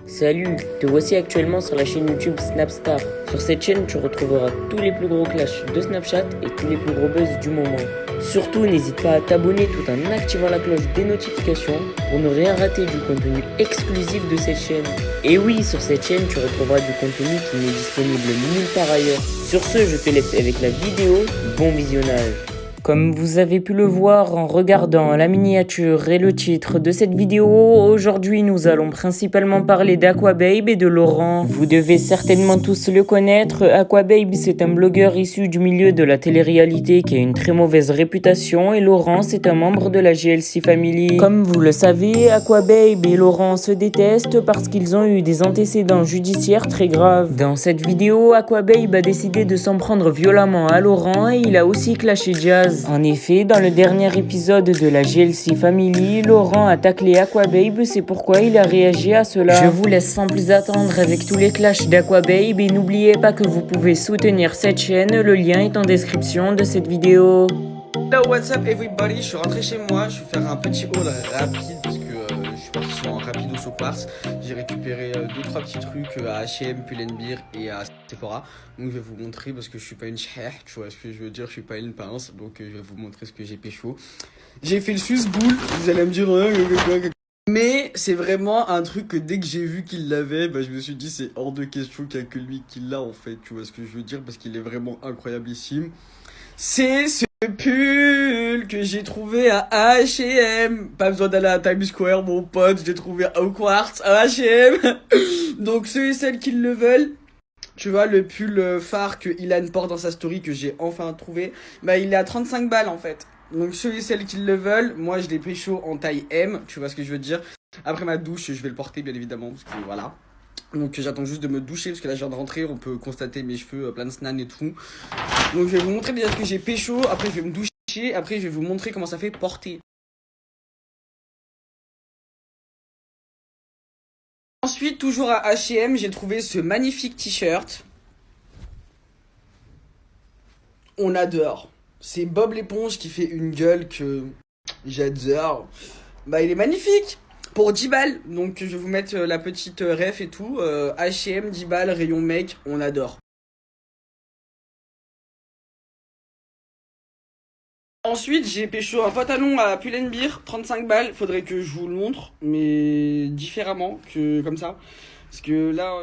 Salut, te voici actuellement sur la chaîne YouTube Snapstar. Sur cette chaîne, tu retrouveras tous les plus gros clashs de Snapchat et tous les plus gros buzz du moment. Surtout, n'hésite pas à t'abonner tout en activant la cloche des notifications pour ne rien rater du contenu exclusif de cette chaîne. Et oui, sur cette chaîne, tu retrouveras du contenu qui n'est disponible nulle part ailleurs. Sur ce, je te laisse avec la vidéo. Bon visionnage. Comme vous avez pu le voir en regardant la miniature et le titre de cette vidéo, aujourd'hui nous allons principalement parler d'Aquababe et de Laurent. Vous devez certainement tous le connaître. Aquababe, c'est un blogueur issu du milieu de la télé-réalité qui a une très mauvaise réputation, et Laurent, c'est un membre de la GLC Family. Comme vous le savez, Aquababe et Laurent se détestent parce qu'ils ont eu des antécédents judiciaires très graves. Dans cette vidéo, Aquababe a décidé de s'en prendre violemment à Laurent et il a aussi clashé Jazz. En effet, dans le dernier épisode de la GLC Family, Laurent a taclé Aquababe, c'est pourquoi il a réagi à cela. Je vous laisse sans plus attendre avec tous les clashs d'Aquababe et n'oubliez pas que vous pouvez soutenir cette chaîne, le lien est en description de cette vidéo. Hello, what's up everybody, je suis rentré chez moi, je vais faire un petit haul rapide parce que je suis parti en rapido au Quartz. J'ai récupéré 2-3 petits trucs à H&M, Pull&Bear et à Sephora. Donc je vais vous montrer parce que je suis pas une chèque, tu vois ce que je veux dire, je suis pas une pince. Donc je vais vous montrer ce que j'ai pécho. J'ai fait le suce-boule, vous allez me dire mais c'est vraiment un truc que dès que j'ai vu qu'il l'avait, bah, je me suis dit c'est hors de question qu'il n'y a que lui qui l'a en fait, tu vois ce que je veux dire, parce qu'il est vraiment incroyablissime. C'est ce pull que j'ai trouvé à H&M. Pas besoin d'aller à Times Square, mon pote, je l'ai trouvé au Quartz, à H&M. Donc ceux et celles qui le veulent, tu vois, le pull phare que Ilan porte dans sa story, que j'ai enfin trouvé, bah il est à 35 balles en fait. Donc ceux et celles qui le veulent, moi je l'ai pécho en taille M, tu vois ce que je veux dire. Après ma douche, je vais le porter bien évidemment, parce que voilà. Donc j'attends juste de me doucher, parce que là je viens de rentrer, on peut constater mes cheveux plein de snan et tout. Donc je vais vous montrer déjà ce que j'ai pécho, après je vais me doucher, après je vais vous montrer comment ça fait porter. Ensuite, toujours à H&M, j'ai trouvé ce magnifique t-shirt. On adore. C'est Bob l'éponge qui fait une gueule que j'adore. Bah il est magnifique. Pour 10 balles, donc je vais vous mettre la petite ref et tout. H&M, 10 balles, rayon mec, on adore. Ensuite, j'ai pécho un pantalon à Pull&Bear, 35 balles. Faudrait que je vous le montre, mais différemment que comme ça. Parce que là...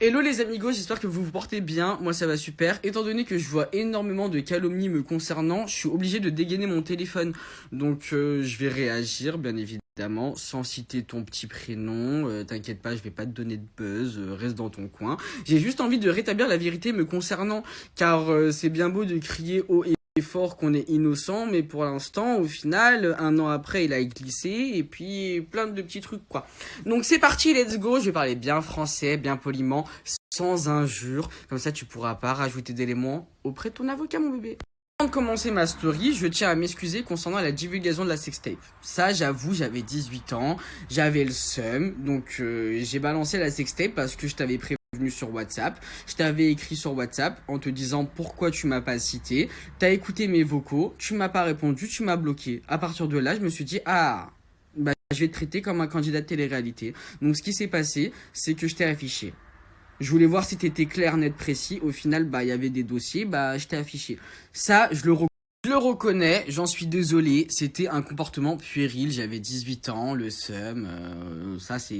Hello les amigos, j'espère que vous vous portez bien, moi ça va super. Étant donné que je vois énormément de calomnies me concernant, je suis obligé de dégainer mon téléphone. Donc je vais réagir bien évidemment, sans citer ton petit prénom. T'inquiète pas, je vais pas te donner de buzz, reste dans ton coin. J'ai juste envie de rétablir la vérité me concernant, car c'est bien beau de crier haut et fort qu'on est innocent, mais pour l'instant, au final, un an après, il a glissé, et puis plein de petits trucs, quoi. Donc c'est parti, let's go, je vais parler bien français, bien poliment, sans injures, comme ça tu pourras pas rajouter d'éléments auprès de ton avocat, mon bébé. Avant de commencer ma story, je tiens à m'excuser concernant la divulgation de la sextape. Ça, j'avoue, j'avais 18 ans, j'avais le seum, donc j'ai balancé la sextape parce que je t'avais prévenu sur WhatsApp, je t'avais écrit sur WhatsApp en te disant pourquoi tu m'as pas cité, t'as écouté mes vocaux, tu m'as pas répondu, tu m'as bloqué. À partir de là, je me suis dit bah je vais te traiter comme un candidat de télé-réalité. Donc ce qui s'est passé, c'est que je t'ai affiché. Je voulais voir si t'étais clair, net, précis. Au final, il y avait des dossiers, je t'ai affiché. Ça, je le reconnais, j'en suis désolé. C'était un comportement puéril. J'avais 18 ans, le seum. Ça, c'est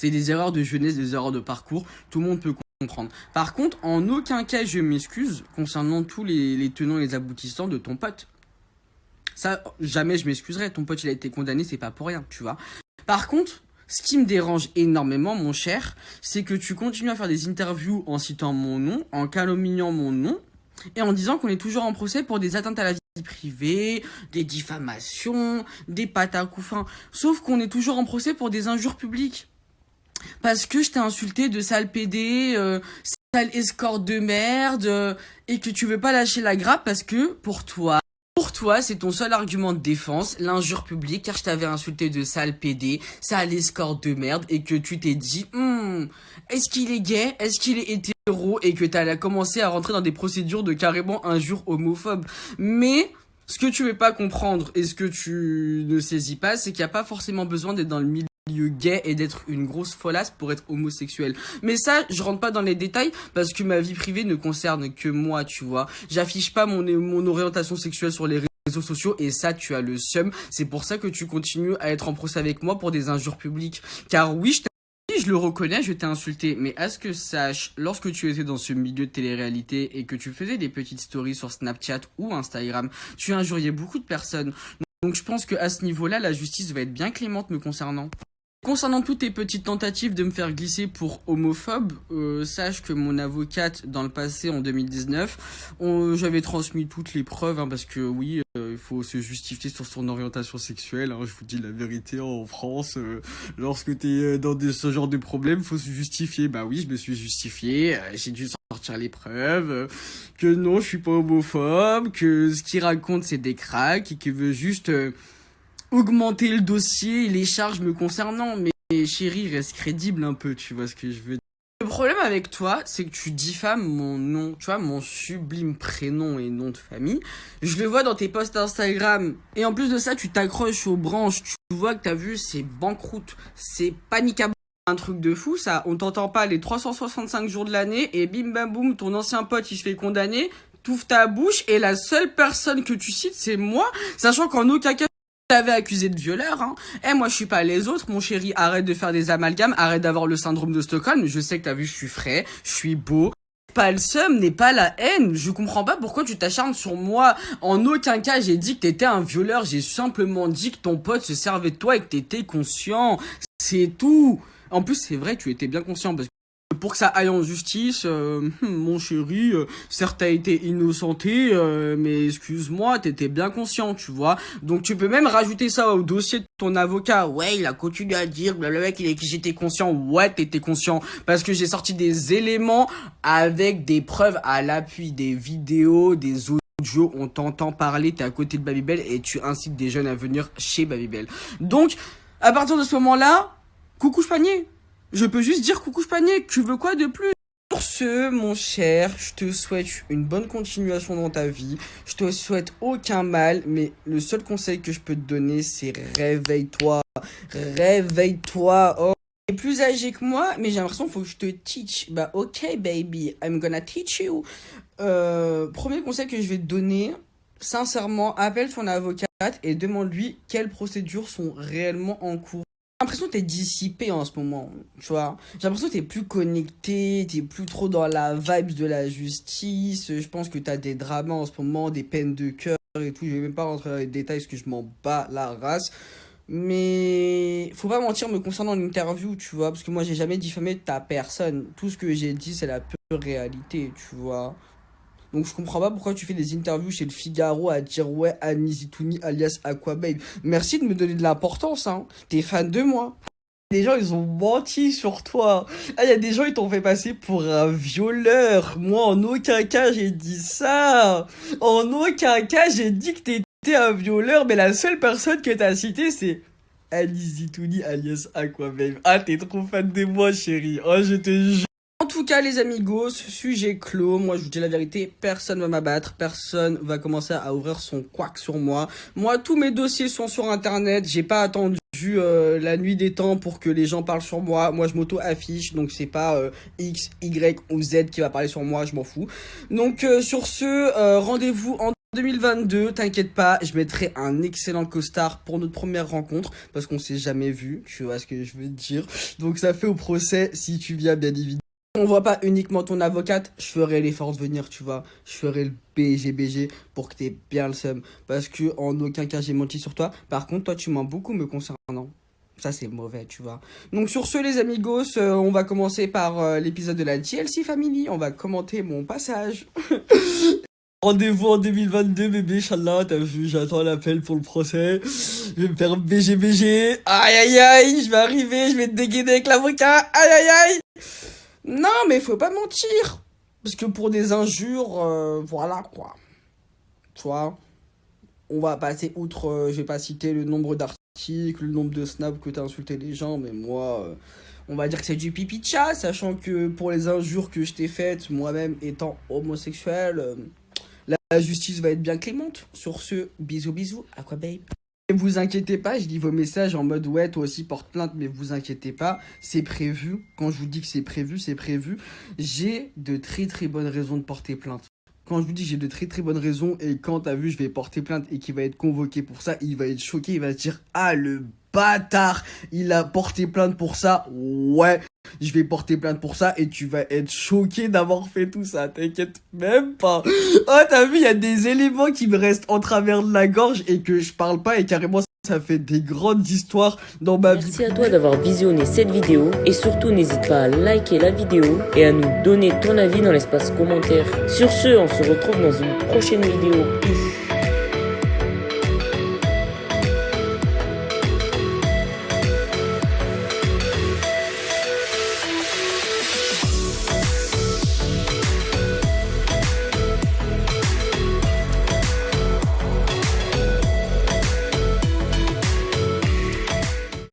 des erreurs de jeunesse, des erreurs de parcours. Tout le monde peut comprendre. Par contre, en aucun cas, je m'excuse concernant tous les tenants et les aboutissants de ton pote. Ça, jamais je m'excuserai. Ton pote, il a été condamné, c'est pas pour rien, tu vois. Par contre, ce qui me dérange énormément, mon cher, c'est que tu continues à faire des interviews en citant mon nom, en calomniant mon nom, et en disant qu'on est toujours en procès pour des atteintes à la vie privée, des diffamations, des patacoufins. Sauf qu'on est toujours en procès pour des injures publiques. Parce que je t'ai insulté de sale PD, sale escorte de merde, et que tu veux pas lâcher la grappe parce que, pour toi, c'est ton seul argument de défense, l'injure publique, car je t'avais insulté de sale PD, sale escorte de merde, et que tu t'es dit, est-ce qu'il est gay, est-ce qu'il est hétéro, et que t'as commencé à rentrer dans des procédures de carrément injure homophobe. Mais ce que tu veux pas comprendre, et ce que tu ne saisis pas, c'est qu'il n'y a pas forcément besoin d'être dans le milieu milieu gay et d'être une grosse folasse pour être homosexuel. Mais ça, je rentre pas dans les détails parce que ma vie privée ne concerne que moi, tu vois. J'affiche pas mon orientation sexuelle sur les réseaux sociaux et ça, tu as le seum. C'est pour ça que tu continues à être en procès avec moi pour des injures publiques. Car oui, je le reconnais, je t'ai insulté, mais à ce que sache, lorsque tu étais dans ce milieu de télé-réalité et que tu faisais des petites stories sur Snapchat ou Instagram, tu injuriais beaucoup de personnes. Donc je pense qu'à ce niveau-là, la justice va être bien clémente me concernant. Concernant toutes tes petites tentatives de me faire glisser pour homophobe, sache que mon avocate, dans le passé, en 2019, j'avais transmis toutes les preuves, hein, parce que oui, il faut se justifier sur son orientation sexuelle, hein, je vous dis la vérité, en France, lorsque t'es dans ce genre de problème, faut se justifier. Bah oui, je me suis justifié, j'ai dû sortir les preuves, que non, je suis pas homophobe, que ce qu'il raconte, c'est des cracks, et qu'il veut juste... augmenter le dossier et les charges me concernant, mais chérie, reste crédible un peu, tu vois ce que je veux dire. Le problème avec toi, c'est que tu diffames mon nom, tu vois, mon sublime prénom et nom de famille. Je le vois dans tes posts Instagram. Et en plus de ça, tu t'accroches aux branches. Tu vois que t'as vu, c'est banqueroute. C'est panique à un truc de fou, ça. On t'entend pas les 365 jours de l'année et bim bam boum, ton ancien pote, il se fait condamner. T'ouvres ta bouche et la seule personne que tu cites, c'est moi. Sachant qu'en aucun cas, t'avais accusé de violeur, hein. Moi, je suis pas les autres, mon chéri. Arrête de faire des amalgames, arrête d'avoir le syndrome de Stockholm. Je sais que t'as vu, je suis frais, je suis beau. Pas le seum, n'est pas la haine. Je comprends pas pourquoi tu t'acharnes sur moi. En aucun cas, j'ai dit que t'étais un violeur. J'ai simplement dit que ton pote se servait de toi et que t'étais conscient. C'est tout. En plus, c'est vrai, tu étais bien conscient parce que pour que ça aille en justice, mon chéri, certes t'as été innocenté, mais excuse-moi, t'étais bien conscient, tu vois. Donc tu peux même rajouter ça au dossier de ton avocat. Ouais, il a continué à dire, blablabla, que j'étais conscient. Ouais, t'étais conscient. Parce que j'ai sorti des éléments avec des preuves à l'appui, des vidéos, des audios. On t'entend parler, t'es à côté de Babybel et tu incites des jeunes à venir chez Babybel. Donc, à partir de ce moment-là, coucou panier. Je peux juste dire coucou panier, tu veux quoi de plus? Pour ce, mon cher, je te souhaite une bonne continuation dans ta vie. Je te souhaite aucun mal, mais le seul conseil que je peux te donner, c'est réveille-toi. Réveille-toi. Oh, t'es plus âgé que moi, mais j'ai l'impression qu'il faut que je te teach. Bah ok baby, I'm gonna teach you. Premier conseil que je vais te donner, sincèrement, appelle ton avocate et demande-lui quelles procédures sont réellement en cours. J'ai l'impression que t'es dissipé en ce moment, tu vois. J'ai l'impression que t'es plus connecté, t'es plus trop dans la vibe de la justice. Je pense que t'as des dramas en ce moment, des peines de cœur et tout. Je vais même pas rentrer dans les détails parce que je m'en bats la race. Mais faut pas mentir me concernant l'interview, tu vois. Parce que moi, j'ai jamais diffamé ta personne. Tout ce que j'ai dit, c'est la pure réalité, tu vois. Donc je comprends pas pourquoi tu fais des interviews chez le Figaro à dire ouais Annie Zitouni alias Aquababe. Merci de me donner de l'importance, hein. T'es fan de moi. Les gens ils ont menti sur toi. Ah y a des gens ils t'ont fait passer pour un violeur. Moi en aucun cas j'ai dit ça. En aucun cas j'ai dit que t'étais un violeur. Mais la seule personne que t'as citée c'est Annie Zitouni alias Aquababe. Ah t'es trop fan de moi chérie. Oh je te jure. En tout cas, les amigos, sujet clos. Moi, je vous dis la vérité, personne va m'abattre, personne va commencer à ouvrir son couac sur moi. Moi, tous mes dossiers sont sur Internet. J'ai pas attendu la nuit des temps pour que les gens parlent sur moi. Moi, je m'auto-affiche, donc c'est pas X, Y ou Z qui va parler sur moi, je m'en fous. Donc, sur ce, rendez-vous en 2022, t'inquiète pas, je mettrai un excellent costard pour notre première rencontre, parce qu'on s'est jamais vu, tu vois ce que je veux dire. Donc, ça fait au procès si tu viens, bien évidemment. On voit pas uniquement ton avocate, je ferai l'effort de venir, tu vois. Je ferai le BG pour que t'aies bien le seum. Parce que en aucun cas j'ai menti sur toi. Par contre, toi tu mens beaucoup me concernant. Ça c'est mauvais, tu vois. Donc sur ce les amigos, on va commencer par l'épisode de la GLC Family. On va commenter mon passage. Rendez-vous en 2022 bébé, Inch'Allah, t'as vu, j'attends l'appel pour le procès. Je vais me faire BG. Aïe aïe aïe, je vais arriver, je vais te dégainer avec l'avocat. Aïe aïe aïe. Non, mais faut pas mentir. Parce que pour des injures, voilà quoi. Tu vois, on va passer outre, je vais pas citer le nombre d'articles, le nombre de snaps que t'as insulté les gens, mais moi, on va dire que c'est du pipi de chat, sachant que pour les injures que je t'ai faites, moi-même étant homosexuel, la justice va être bien clémente. Sur ce, bisous, Aquababe. vous inquiétez pas, je lis vos messages en mode ouais, toi aussi porte plainte, mais vous inquiétez pas, c'est prévu. Quand je vous dis que c'est prévu, c'est prévu. J'ai de très très bonnes raisons de porter plainte. Quand je vous dis que j'ai de très très bonnes raisons et quand t'as vu je vais porter plainte et qu'il va être convoqué pour ça, il va être choqué, il va se dire ah le bâtard, il a porté plainte pour ça, ouais. Je vais porter plainte pour ça et tu vas être choqué d'avoir fait tout ça, t'inquiète même pas. Oh t'as vu, il y a des éléments qui me restent en travers de la gorge et que je parle pas et carrément ça fait des grandes histoires dans ma vie. Merci à toi d'avoir visionné cette vidéo et surtout n'hésite pas à liker la vidéo et à nous donner ton avis dans l'espace commentaire. Sur ce, on se retrouve dans une prochaine vidéo. Peace.